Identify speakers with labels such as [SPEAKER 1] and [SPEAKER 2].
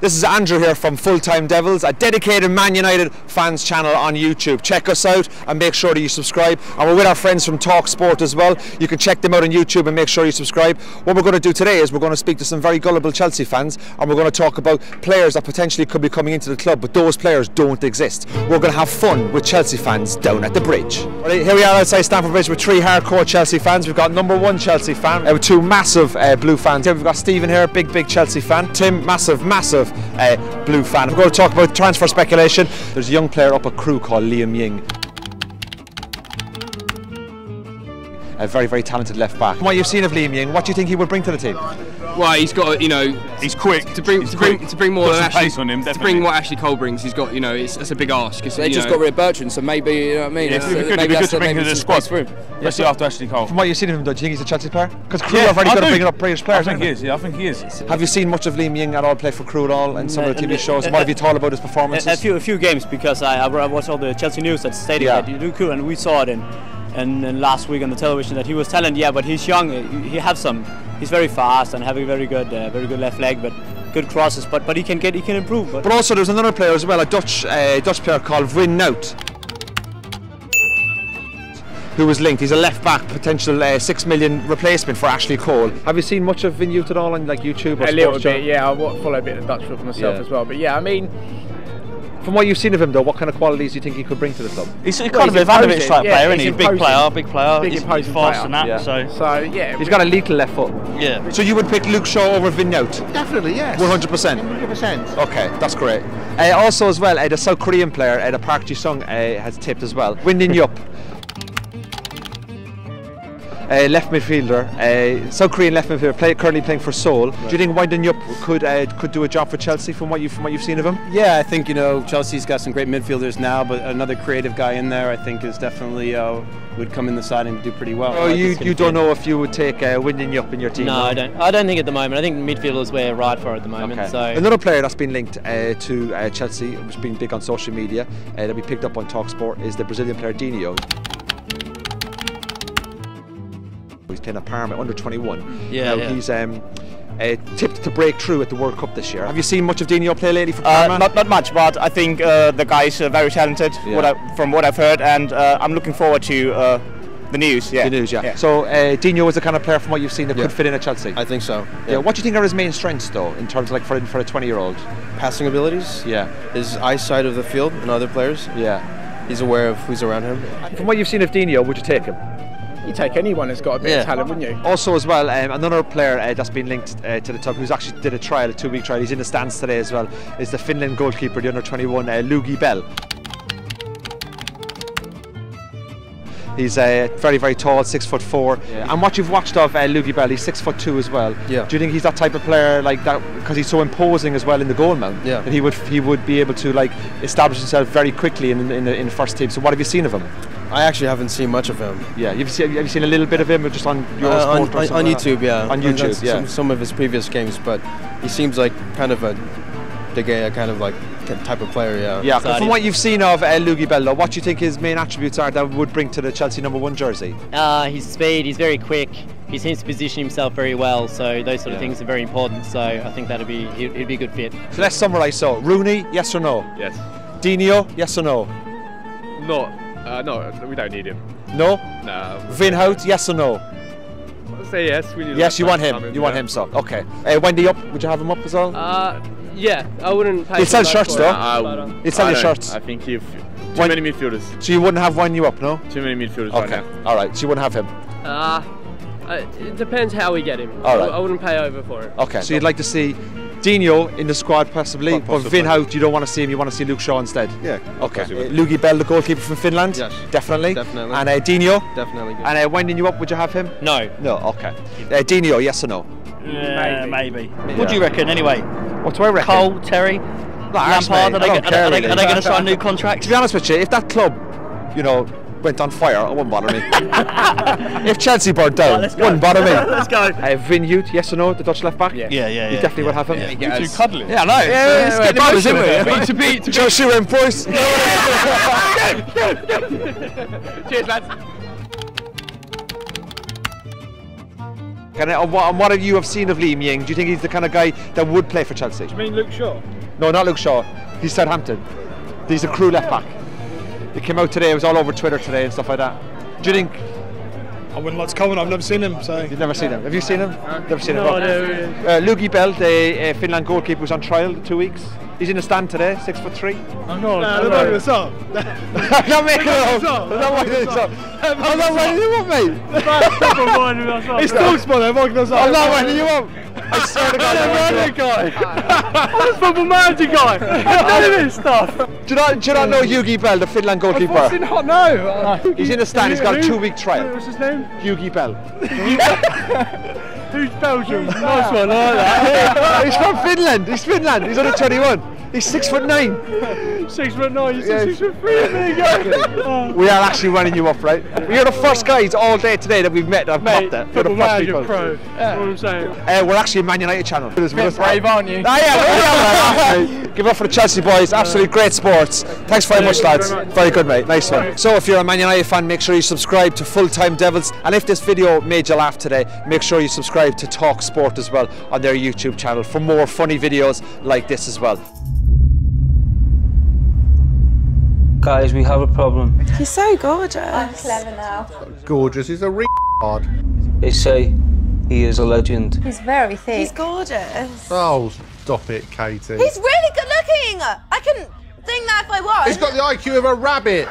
[SPEAKER 1] This is Andrew here from Full Time Devils, a dedicated Man United fans channel on YouTube. Check us out and make sure that you subscribe. And we're with our friends from Talk Sport as well. You can check them out on YouTube and make sure you subscribe. What we're going to do today is we're going to speak to some very gullible Chelsea fans, and we're going to talk about players that potentially could be coming into the club, but those players don't exist. We're going to have fun with Chelsea fans down at the bridge. Right, here we are outside Stamford Bridge with three hardcore Chelsea fans. We've got number one Chelsea fan, with two massive Blue fans. Here we've got Stephen here, big Chelsea fan. Tim, massive Blue fan. We're going to talk about transfer speculation. There's a young player up at Crewe called Liam Ying. A very talented left back. From what you've seen of Liam Ying, what do you think he would bring to the team?
[SPEAKER 2] Well, he's got, you know,
[SPEAKER 3] he's quick.
[SPEAKER 2] To bring more than
[SPEAKER 3] pace on him,
[SPEAKER 2] to bring what Ashley Cole brings. He's got, you know, that's a big ask.
[SPEAKER 4] They just got rid of Bertrand, so maybe, you know what I mean.
[SPEAKER 3] Yeah, it'd be good to bring him to the squad, especially after Ashley Cole.
[SPEAKER 1] From what you've seen of him, do you think he's a Chelsea player? Because Crewe are very good at bringing up British players.
[SPEAKER 3] I think he is. Yeah, I think he is.
[SPEAKER 1] Have you seen much of Liam Ying at all play for Crewe at all in some of the TV shows? What have you thought about his performances?
[SPEAKER 5] A few games, because I watched all the Chelsea news at the stadium at Crewe, and we saw it and last week on the television that he was talented. Yeah, but he's young. He's very fast and having very good left leg, but good crosses. But he can improve.
[SPEAKER 1] But also there's another player as well, a Dutch player called Wim Nout, who was linked. He's a left back, potential 6 million replacement for Ashley Cole. Have you seen much of Wim Nout at all on like YouTube or
[SPEAKER 6] a little bit? Yeah, I follow a bit of Dutch football myself as well. But yeah, I mean,
[SPEAKER 1] from what you've seen of him though, what kind of qualities do you think he could bring to the club?
[SPEAKER 7] He's kind of a Ivanovic type player, isn't he? Big player, he's
[SPEAKER 6] imposing
[SPEAKER 7] fast
[SPEAKER 6] player.
[SPEAKER 7] and that.
[SPEAKER 6] So yeah,
[SPEAKER 1] he's got a lethal left foot.
[SPEAKER 7] Yeah.
[SPEAKER 1] So you would pick Luke Shaw over Wim Nout?
[SPEAKER 8] Definitely, yes.
[SPEAKER 1] 100%.
[SPEAKER 8] 100%.
[SPEAKER 1] Okay, that's great. Also as well, the South Korean player, the Park Ji-sung, has tipped as well. Win Din Yup. Left midfielder, South Korean left midfielder, currently playing for Seoul. Right. Do you think Win Din Yup could do a job for Chelsea from what you've seen of him?
[SPEAKER 9] Yeah, I think, you know, Chelsea's got some great midfielders now, but another creative guy in there I think is definitely would come in the side and do pretty well.
[SPEAKER 1] Oh, you don't know if you would take Win Din Yup in your team?
[SPEAKER 5] No, I don't think at the moment. I think midfield is where we're right for at the moment.
[SPEAKER 1] Okay.
[SPEAKER 5] So
[SPEAKER 1] another player that's been linked to Chelsea, who's been big on social media, that we picked up on Talk Sport, is the Brazilian player Dinho. He's playing at Parma under 21. He's tipped to break through at the World Cup this year. Have you seen much of Dinho play lately for Parma?
[SPEAKER 10] Not much, but I think the guy is very talented. From what I've heard, and I'm looking forward to the news. Yeah.
[SPEAKER 1] The news, yeah. So Dinho is the kind of player from what you've seen that could fit in at Chelsea.
[SPEAKER 9] I think so.
[SPEAKER 1] Yeah. What do you think are his main strengths though, in terms of like for a 20-year-old?
[SPEAKER 9] Passing abilities.
[SPEAKER 1] Yeah.
[SPEAKER 9] His eyesight of the field and other players.
[SPEAKER 1] Yeah.
[SPEAKER 9] He's aware of who's around him.
[SPEAKER 1] From what you've seen of Dinho, would you take him?
[SPEAKER 6] You take anyone who's got a bit of talent, wouldn't you?
[SPEAKER 1] Also as well, another player that's been linked to the club, who's actually did a 2-week trial, he's in the stands today as well, is the Finland goalkeeper, the under 21, Lugi Bell. He's very tall, 6'4". And what you've watched of Lugi Bell, he's 6'2" as well.
[SPEAKER 9] Yeah.
[SPEAKER 1] Do you think he's that type of player like that, because he's so imposing as well in the goal mount?
[SPEAKER 9] Yeah.
[SPEAKER 1] That he would be able to like establish himself very quickly in the first team. So what have you seen of him?
[SPEAKER 9] I actually haven't seen much of him.
[SPEAKER 1] Yeah, have you seen a little bit of him just on Eurosport or something?
[SPEAKER 9] On YouTube, yeah.
[SPEAKER 1] On YouTube, yeah.
[SPEAKER 9] Some of his previous games, but he seems like kind of a kind of like type of player, yeah.
[SPEAKER 1] Yeah, but from what you've seen of Lugi Bell, what do you think his main attributes are that would bring to the Chelsea #1 jersey?
[SPEAKER 5] His speed, he's very quick, he seems to position himself very well, so those sort of things are very important, so I think he'd be a good fit.
[SPEAKER 1] So let's summarise. So, Rooney, yes or no?
[SPEAKER 11] Yes.
[SPEAKER 1] Dinho, yes or no?
[SPEAKER 11] No, we don't need him.
[SPEAKER 1] No?
[SPEAKER 11] No.
[SPEAKER 1] Win Hout, yes or no?
[SPEAKER 11] I'll say yes.
[SPEAKER 1] Yes, you want him. You want him, so okay. Win Din Yup, would you have him up as well?
[SPEAKER 12] Yeah, I wouldn't pay.
[SPEAKER 1] He'll sell shirts though. He'll sell your shirts.
[SPEAKER 11] I think too many midfielders.
[SPEAKER 1] So you wouldn't have Win Yup, no?
[SPEAKER 11] Too many midfielders.
[SPEAKER 1] Okay.
[SPEAKER 11] Right now.
[SPEAKER 1] All right. So you wouldn't have him.
[SPEAKER 12] It depends how we get him.
[SPEAKER 1] All right.
[SPEAKER 12] I wouldn't pay over for it.
[SPEAKER 1] Okay. So you'd like to see Dinho in the squad possibly, but Win Hout you don't want to see him. You want to see Luke Shaw instead.
[SPEAKER 9] Yeah.
[SPEAKER 1] Okay. Lugi Bell, the goalkeeper from Finland.
[SPEAKER 9] Yes.
[SPEAKER 1] Definitely.
[SPEAKER 9] Definitely.
[SPEAKER 1] And Dinho.
[SPEAKER 9] Definitely. Good.
[SPEAKER 1] And Win Yup, would you have him?
[SPEAKER 5] No.
[SPEAKER 1] No. Okay. Dinho, yes or no?
[SPEAKER 7] Maybe. What do you reckon anyway?
[SPEAKER 1] What do I reckon?
[SPEAKER 7] Cole, Terry, Lampard, are they going to sign new contracts?
[SPEAKER 1] To be honest with you, if that club, you know, went on fire, it wouldn't bother me. If Chelsea burnt down, wouldn't bother me.
[SPEAKER 7] Let's go.
[SPEAKER 1] Win Hout, yes or no, the Dutch left back?
[SPEAKER 7] Yeah.
[SPEAKER 1] You definitely would have him.
[SPEAKER 3] You're too cuddly.
[SPEAKER 1] Yeah, I know.
[SPEAKER 8] Let's get emotional, isn't we?
[SPEAKER 1] To Joshua and Boyce.
[SPEAKER 12] Cheers, lads.
[SPEAKER 1] And what have you seen of Lee Mying? Do you think he's the kind of guy that would play for Chelsea?
[SPEAKER 6] Do you mean Luke Shaw?
[SPEAKER 1] No, not Luke Shaw. He's Southampton. He's a Crewe left back. He came out today. It was all over Twitter today and stuff like that. Do you think?
[SPEAKER 13] I wouldn't like to comment. I've never seen him. So
[SPEAKER 1] you've never seen him? Have you seen him? Never seen him.
[SPEAKER 12] No,
[SPEAKER 1] Lugi Bell, the Finland goalkeeper, was on trial 2 weeks. He's in the stand today, 6'3".
[SPEAKER 13] I'm not. I'm not making this up.
[SPEAKER 1] I'm not making it up. I'm not making this up. I'm not making you up, mate.
[SPEAKER 13] It's TalkSport. They're making this up.
[SPEAKER 1] I'm not making you up. I swear to God,
[SPEAKER 13] I'm a guy. I'm a football manager guy. None of this stuff.
[SPEAKER 1] Do you not know Yugi Bell, the Finland goalkeeper?
[SPEAKER 13] No.
[SPEAKER 1] He's in the stand. He's got a 2-week trial.
[SPEAKER 13] What's his name?
[SPEAKER 1] Yugi Bell.
[SPEAKER 13] Who's Belgium? Nice one, I like that.
[SPEAKER 1] He's from Finland. He's Finland. He's under 21. He's 6'9".
[SPEAKER 13] 6'9". You're 6'3". There you go.
[SPEAKER 1] We are actually running you up, right? You're the first guys all day today that we've met. I've
[SPEAKER 13] Mate,
[SPEAKER 1] popped it.
[SPEAKER 13] football manager pro. That's what I'm saying.
[SPEAKER 1] We're actually a Man United channel.
[SPEAKER 6] Brave, aren't you?
[SPEAKER 1] Give it up for the Chelsea boys. Absolutely great sports. Thanks very much, lads. Very good, mate. Nice one. So if you're a Man United fan, make sure you subscribe to Full Time Devils. And if this video made you laugh today, make sure you subscribe to Talk Sport as well on their YouTube channel for more funny videos like this as well.
[SPEAKER 14] Guys, we have a problem.
[SPEAKER 15] You're so gorgeous.
[SPEAKER 16] I'm clever now.
[SPEAKER 8] Gorgeous. He's a retard.
[SPEAKER 14] They say he is a legend.
[SPEAKER 16] He's very thick.
[SPEAKER 15] He's gorgeous.
[SPEAKER 8] Oh, stop it, Katie.
[SPEAKER 15] He's really good looking. I couldn't think that if I was.
[SPEAKER 8] He's got the IQ of a rabbit.